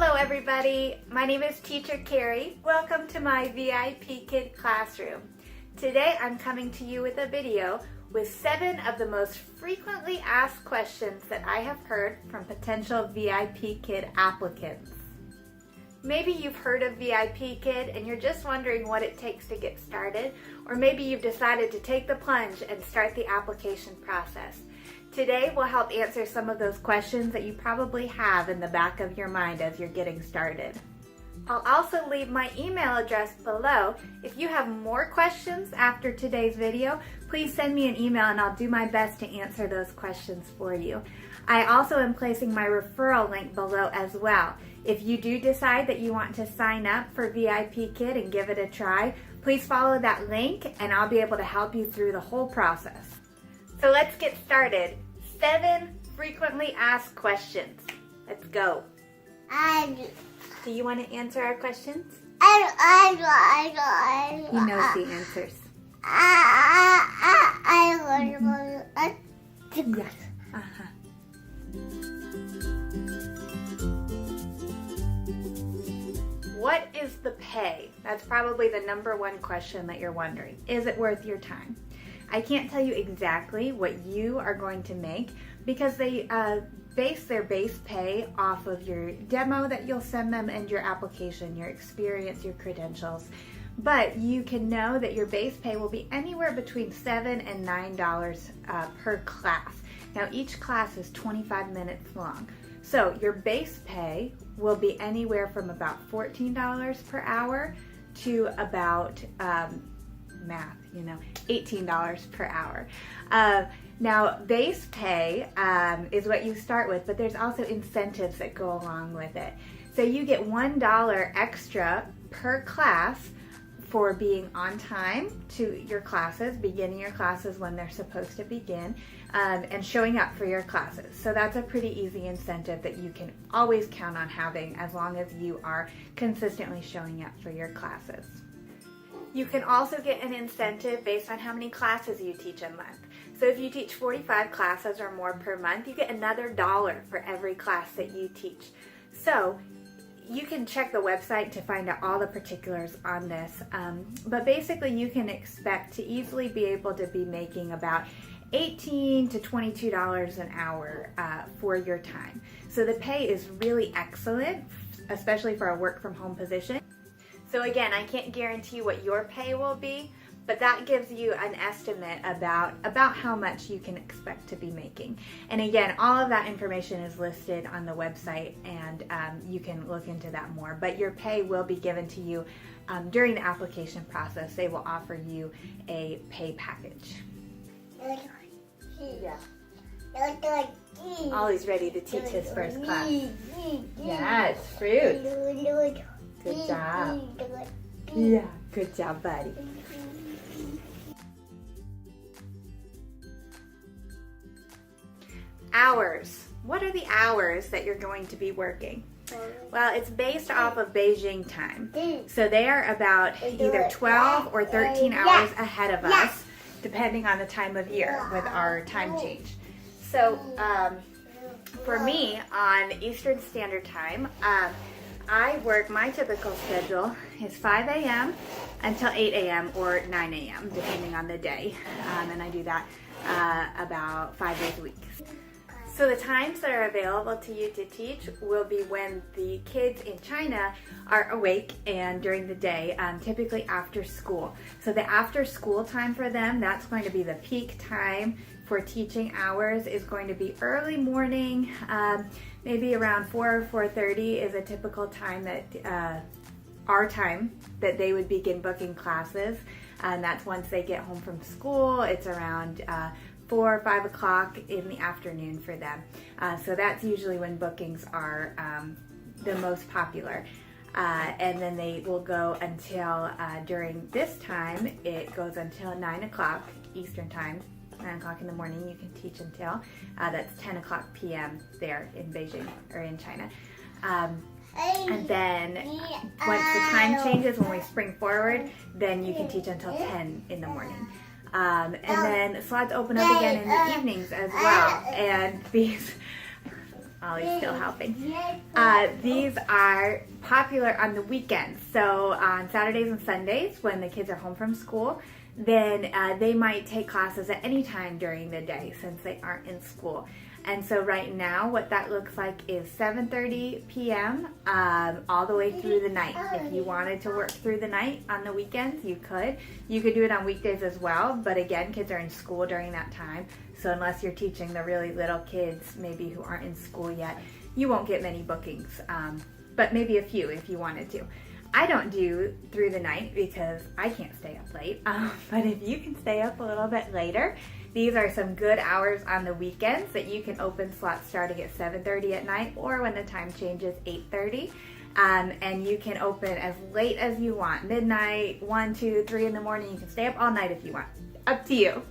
Hello everybody, my name is Teacher Carrie. Welcome to my VIPKID classroom. Today I'm coming to you with a video with 7 of the most frequently asked questions that I have heard from potential VIPKID applicants. Maybe you've heard of VIPKID and you're just wondering what it takes to get started, or maybe you've decided to take the plunge and start the application process. Today we'll help answer some of those questions that you probably have in the back of your mind as you're getting started. I'll also leave my email address below. If you have more questions after today's video, please send me an email and I'll do my best to answer those questions for you. I also am placing my referral link below as well. If you do decide that you want to sign up for VIPKID and give it a try, please follow that link and I'll be able to help you through the whole process. So let's get started. 7 frequently asked questions. Let's go. Do you want to answer our questions? He knows the answers. Yes. What is the pay? That's probably the #1 question that you're wondering. Is it worth your time? I can't tell you exactly what you are going to make because they base their base pay off of your demo that you'll send them and your application, your experience, your credentials. But you can know that your base pay will be anywhere between $7 and $9 per class. Now each class is 25 minutes long. So your base pay will be anywhere from about $14 per hour to about $18 per hour. Now, base pay is what you start with, but there's also incentives that go along with it. So you get $1 extra per class for being on time to your classes, beginning your classes when they're supposed to begin, and showing up for your classes. So that's a pretty easy incentive that you can always count on having as long as you are consistently showing up for your classes. You can also get an incentive based on how many classes you teach a month. So if you teach 45 classes or more per month, you get another $1 for every class that you teach. So you can check the website to find out all the particulars on this. But basically you can expect to easily be able to be making about $18 to $22 an hour for your time. So the pay is really excellent, especially for a work from home position. So again, I can't guarantee what your pay will be, but that gives you an estimate about how much you can expect to be making. And again, all of that information is listed on the website and you can look into that more. But your pay will be given to you during the application process. They will offer you a pay package. Yeah. Ollie's ready to teach his first class. Yes, fruit. Good job. Yeah, good job, buddy. Hours. What are the hours that you're going to be working? Well, it's based off of Beijing time. So they are about either 12 or 13 hours ahead of us, depending on the time of year with our time change. So for me, on Eastern Standard Time, I work, my typical schedule is 5 a.m. until 8 a.m. or 9 a.m. depending on the day. And I do that about 5 days a week. So the times that are available to you to teach will be when the kids in China are awake and during the day, typically after school. So the after school time for them, that's going to be the peak time for teaching hours, is going to be early morning, maybe around 4 or 4:30 is a typical time that our time that they would begin booking classes. And that's once they get home from school. It's around 4 or 5 o'clock in the afternoon for them. So that's usually when bookings are the most popular. And then they will go until, during this time, it goes until 9 o'clock Eastern time. 9 o'clock in the morning you can teach until. That's 10 o'clock p.m. there in Beijing or in China. And then once the time changes, when we spring forward, then you can teach until 10 in the morning. And then slots open up again in the evenings as well. And these Ollie's still helping. These are popular on the weekends. So on Saturdays and Sundays when the kids are home from school, then they might take classes at any time during the day since they aren't in school. And so right now what that looks like is 7:30 p.m. All the way through the night. If you wanted to work through the night on the weekends, you could. You could do it on weekdays as well, but again, kids are in school during that time. So unless you're teaching the really little kids, maybe who aren't in school yet, you won't get many bookings, but maybe a few if you wanted to. I don't do through the night because I can't stay up late, but if you can stay up a little bit later, these are some good hours on the weekends that you can open slots starting at 7:30 at night, or when the time changes, 8:30. And you can open as late as you want, midnight, 1, 2, 3 in the morning. You can stay up all night if you want. Up to you.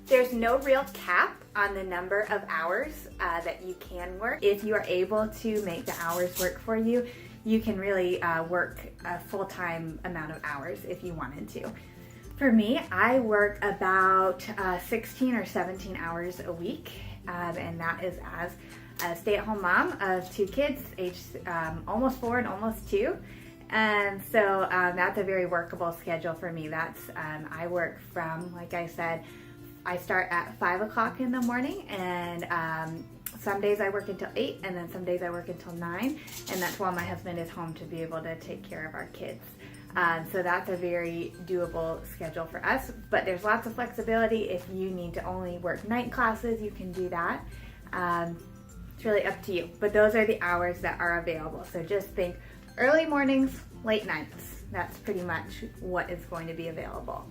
There's no real cap on the number of hours that you can work. If you are able to make the hours work for you, you can really work a full-time amount of hours if you wanted to. For me, I work about 16 or 17 hours a week, and that is as a stay-at-home mom of 2 kids, aged almost 4 and almost 2. And so that's a very workable schedule for me. That's I work from, like I said, I start at 5 o'clock in the morning, and some days I work until 8, and then some days I work until 9, and that's while my husband is home to be able to take care of our kids. So that's a very doable schedule for us, but there's lots of flexibility. If you need to only work night classes, you can do that. It's really up to you, but those are the hours that are available. So just think early mornings, late nights. That's pretty much what is going to be available.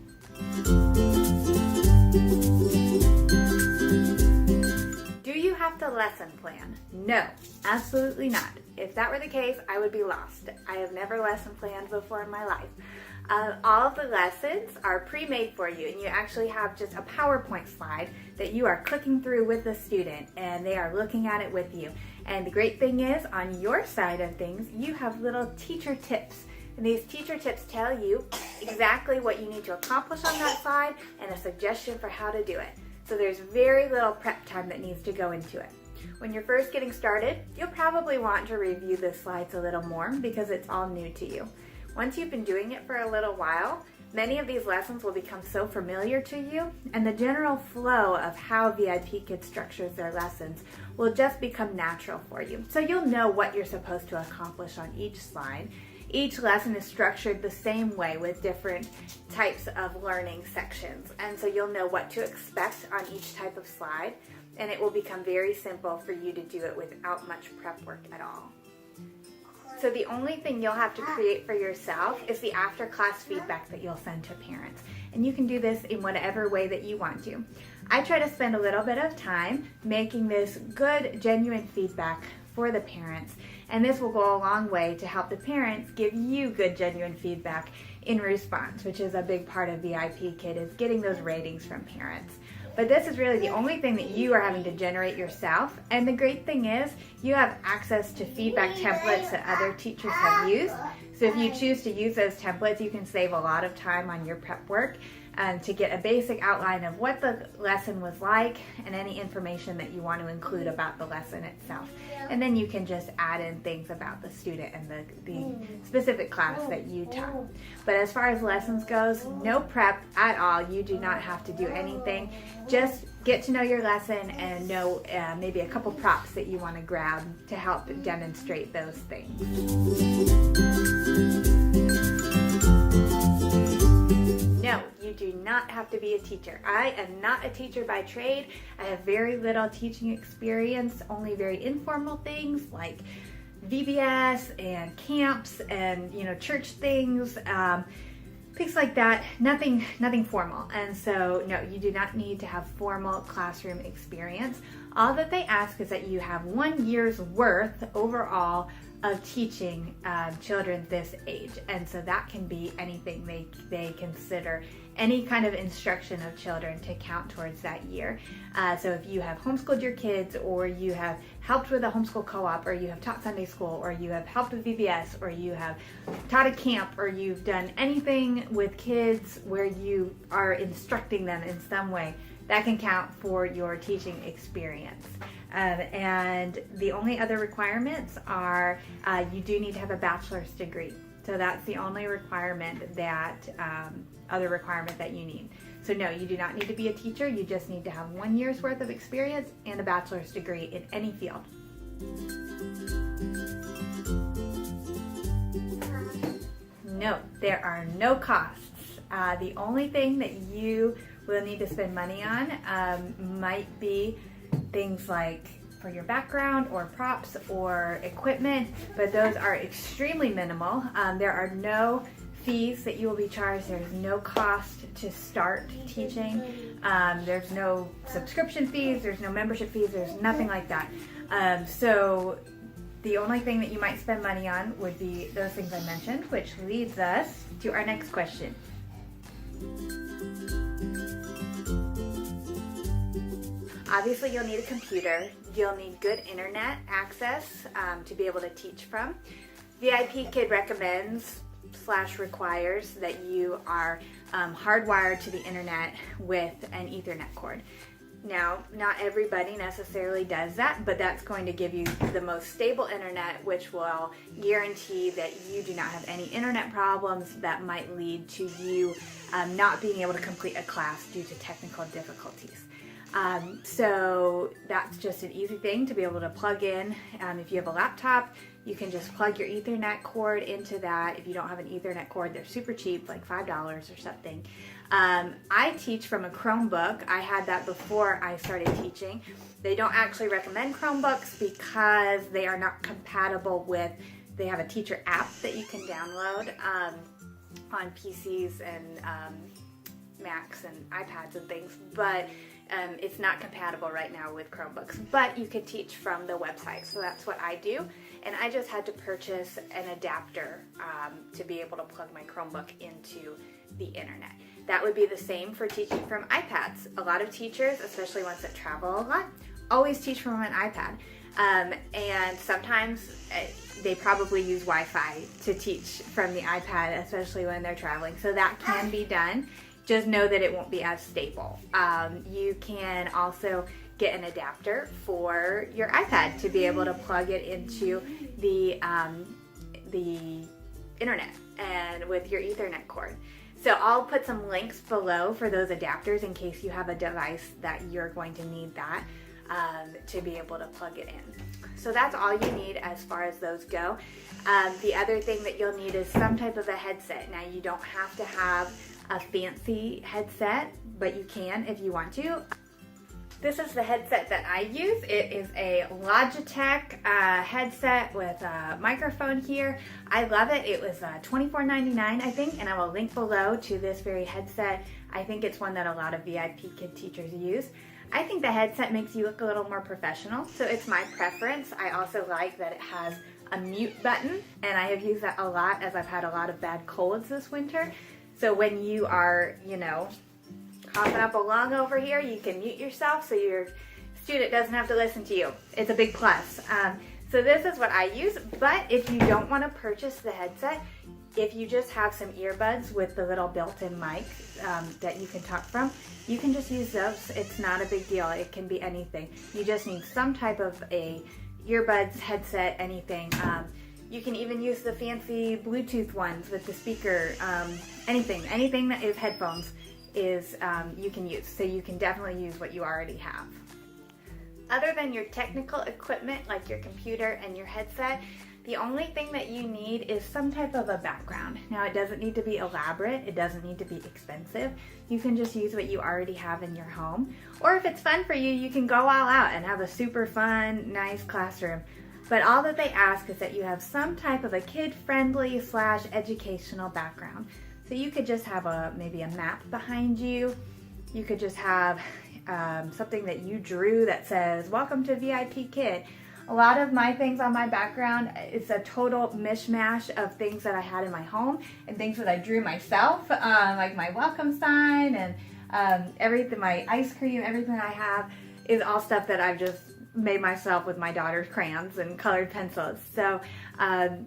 Do you have to lesson plan? No, absolutely not. If that were the case, I would be lost. I have never lesson planned before in my life. All of the lessons are pre-made for you, and you actually have just a PowerPoint slide that you are clicking through with the student, and they are looking at it with you. And the great thing is, on your side of things, you have little teacher tips. And these teacher tips tell you exactly what you need to accomplish on that slide and a suggestion for how to do it. So there's very little prep time that needs to go into it. When you're first getting started, you'll probably want to review the slides a little more because it's all new to you. Once you've been doing it for a little while, many of these lessons will become so familiar to you, and the general flow of how VIPKID structures their lessons will just become natural for you. So you'll know what you're supposed to accomplish on each slide. Each lesson is structured the same way with different types of learning sections, and so you'll know what to expect on each type of slide, and it will become very simple for you to do it without much prep work at all. So the only thing you'll have to create for yourself is the after-class feedback that you'll send to parents, and you can do this in whatever way that you want to. I try to spend a little bit of time making this good, genuine feedback for the parents, and this will go a long way to help the parents give you good, genuine feedback in response, which is a big part of VIPKID, is getting those ratings from parents. But this is really the only thing that you are having to generate yourself, and the great thing is you have access to feedback templates that other teachers have used. So if you choose to use those templates, you can save a lot of time on your prep work to get a basic outline of what the lesson was like and any information that you want to include about the lesson itself. And then you can just add in things about the student and the specific class that you taught. But as far as lessons goes, no prep at all. You do not have to do anything. Just get to know your lesson and know maybe a couple props that you want to grab to help demonstrate those things. No, you do not have to be a teacher. I am not a teacher by trade. I have very little teaching experience, only very informal things like VBS and camps and church things, things like that. Nothing formal. And so no, you do not need to have formal classroom experience. All that they ask is that you have 1 year's worth overall of teaching children this age, and so that can be anything they consider any kind of instruction of children to count towards that year. So if you have homeschooled your kids, or you have helped with a homeschool co-op, or you have taught Sunday school, or you have helped with VBS, or you have taught a camp, or you've done anything with kids where you are instructing them in some way, that can count for your teaching experience. And the only other requirements are you do need to have a bachelor's degree. So that's the only requirement that, other requirement that you need. So no, you do not need to be a teacher. You just need to have 1 year's worth of experience and a bachelor's degree in any field. No, there are no costs. The only thing that you will need to spend money on might be things like for your background or props or equipment, but those are extremely minimal. There are no fees that you will be charged. There's no cost to start teaching. There's no subscription fees. There's no membership fees. There's nothing like that. So the only thing that you might spend money on would be those things I mentioned, which leads us to our next question. Obviously, you'll need a computer. You'll need good internet access to be able to teach from. VIPKID recommends / requires that you are hardwired to the internet with an Ethernet cord. Now, not everybody necessarily does that, but that's going to give you the most stable internet, which will guarantee that you do not have any internet problems that might lead to you not being able to complete a class due to technical difficulties. So that's just an easy thing to be able to plug in. If you have a laptop, you can just plug your Ethernet cord into that. If you don't have an Ethernet cord, they're super cheap, like $5 or something. I teach from a Chromebook. I had that before I started teaching. They don't actually recommend Chromebooks because they are not compatible with, they have a teacher app that you can download on PCs and Macs and iPads and things, but it's not compatible right now with Chromebooks, but you can teach from the website. So that's what I do. And I just had to purchase an adapter to be able to plug my Chromebook into the internet. That would be the same for teaching from iPads. A lot of teachers, especially ones that travel a lot, always teach from an iPad. And sometimes they probably use Wi-Fi to teach from the iPad, especially when they're traveling. So that can be done. Just know that it won't be as stable. You can also get an adapter for your iPad to be able to plug it into the internet and with your Ethernet cord. So I'll put some links below for those adapters in case you have a device that you're going to need that to be able to plug it in. So that's all you need as far as those go. The other thing that you'll need is some type of a headset. Now, you don't have to have a fancy headset, but you can if you want to. This is the headset that I use. It is a Logitech headset with a microphone here. I love it. It was $24.99, I think, and I will link below to this very headset. I think it's one that a lot of VIPKID teachers use. I think the headset makes you look a little more professional, so it's my preference. I also like that it has a mute button, and I have used that a lot as I've had a lot of bad colds this winter. So when you are, coughing up a lung over here, you can mute yourself so your student doesn't have to listen to you. It's a big plus. So this is what I use, but if you don't want to purchase the headset, if you just have some earbuds with the little built-in mic that you can talk from, you can just use those. It's not a big deal. It can be anything. You just need some type of a earbuds, headset, anything. You can even use the fancy Bluetooth ones with the speaker, anything that is headphones is you can use. So you can definitely use what you already have. Other than your technical equipment like your computer and your headset, the only thing that you need is some type of a background. Now, it doesn't need to be elaborate. It doesn't need to be expensive. You can just use what you already have in your home. Or if it's fun for you, you can go all out and have a super fun, nice classroom. But all that they ask is that you have some type of a kid-friendly / educational background. So you could just have maybe a map behind you. You could just have something that you drew that says, "Welcome to VIPKID." A lot of my things on my background, it's a total mishmash of things that I had in my home and things that I drew myself, like my welcome sign and everything, my ice cream, everything I have is all stuff that I've just made myself with my daughter's crayons and colored pencils. So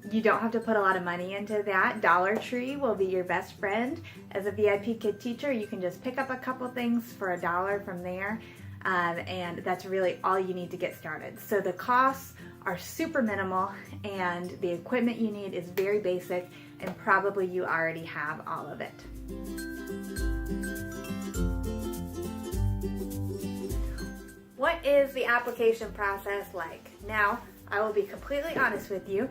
you don't have to put a lot of money into that. Dollar Tree will be your best friend. As a VIP Kid teacher, you can just pick up a couple things for $1 from there, and that's really all you need to get started. So the costs are super minimal, and the equipment you need is very basic, and probably you already have all of it. What is the application process like? Now, I will be completely honest with you.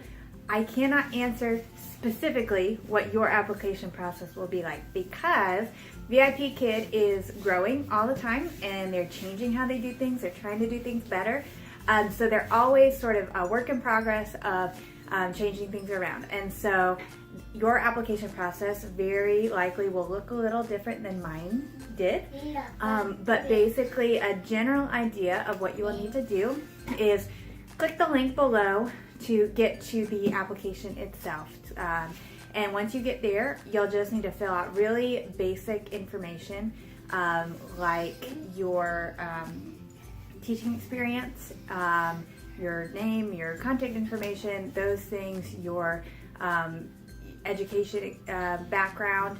I cannot answer specifically what your application process will be like, because VIPKid is growing all the time, and they're changing how they do things. They're trying to do things better. So they're always sort of a work in progress of changing things around. And so your application process very likely will look a little different than mine did. But basically, a general idea of what you will need to do is click the link below to get to the application itself. And once you get there, you'll just need to fill out really basic information, like your teaching experience, your name, your contact information, those things, your education background.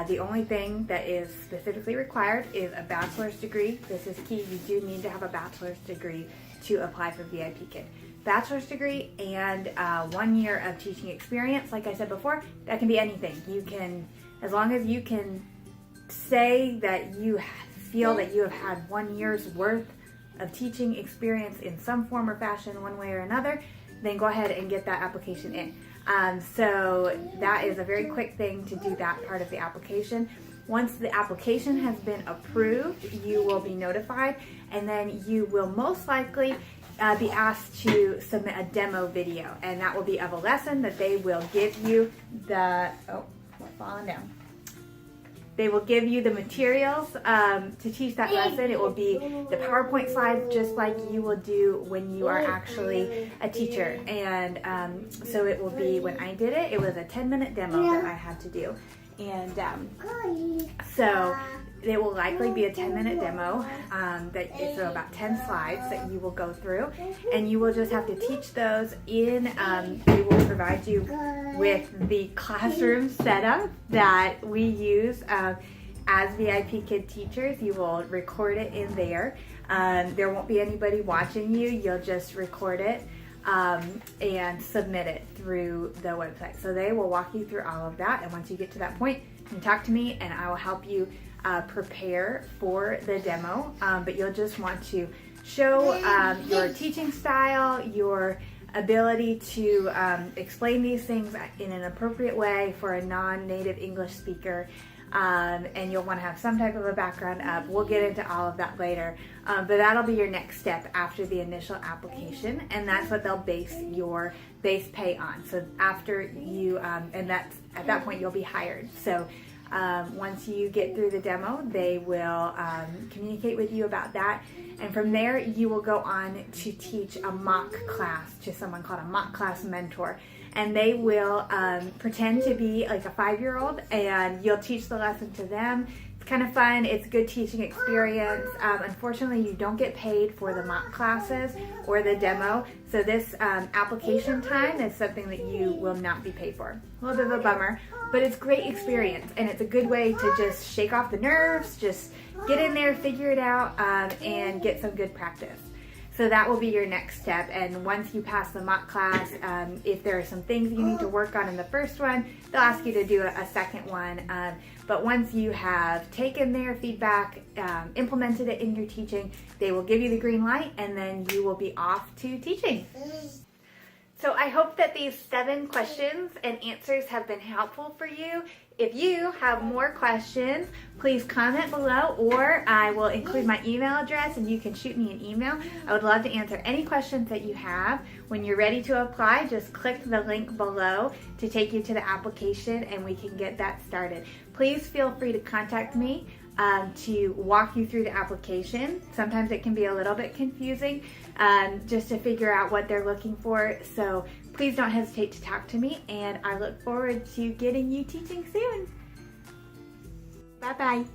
The only thing that is specifically required is a bachelor's degree. This is key. You do need to have a bachelor's degree to apply for VIPKid. Bachelor's degree and 1 year of teaching experience. Like I said before, that can be anything. You can, as long as you can say that you feel that you have had 1 year's worth of teaching experience in some form or fashion, one way or another, then go ahead and get that application in. So that is a very quick thing to do that part of the application. Once the application has been approved, you will be notified, and then you will most likely be asked to submit a demo video, and that will be of a lesson that they will give you the, oh, we're falling down. They will give you the materials to teach that lesson. It will be the PowerPoint slides, just like you will do when you are actually a teacher. And so it will be, when I did it, it was a 10-minute demo that I had to do. And so it will likely be a 10-minute demo that is about 10 slides that you will go through, and you will just have to teach those in, they will provide you with the classroom setup that we use as VIPKid teachers. You will record it in there. There won't be anybody watching you. You'll just record it and submit it through the website. So they will walk you through all of that, and once you get to that point, you can talk to me and I will help you prepare for the demo. But you'll just want to show your teaching style, your ability to explain these things in an appropriate way for a non-native English speaker. And you'll want to have some type of a background up. We'll get into all of that later, but that'll be your next step after the initial application, and that's what they'll base your base pay on. So after you, and that's at that point you'll be hired. So once you get through the demo, they will communicate with you about that, and from there you will go on to teach a mock class to someone called a mock class mentor. And they will pretend to be like a 5-year-old, and you'll teach the lesson to them. It's kind of fun. It's a good teaching experience. Unfortunately, you don't get paid for the mock classes or the demo, so this application time is something that you will not be paid for. A little bit of a bummer, but it's great experience, and it's a good way to just shake off the nerves, just get in there, figure it out, and get some good practice. So that will be your next step, and once you pass the mock class, if there are some things you need to work on in the first one, they'll ask you to do a second one. But once you have taken their feedback, implemented it in your teaching, they will give you the green light, and then you will be off to teaching. So I hope that these 7 questions and answers have been helpful for you. If you have more questions, please comment below, or I will include my email address and you can shoot me an email. I would love to answer any questions that you have. When you're ready to apply, just click the link below to take you to the application and we can get that started. Please feel free to contact me to walk you through the application. Sometimes it can be a little bit confusing just to figure out what they're looking for. So please don't hesitate to talk to me, and I look forward to getting you teaching soon. Bye-bye.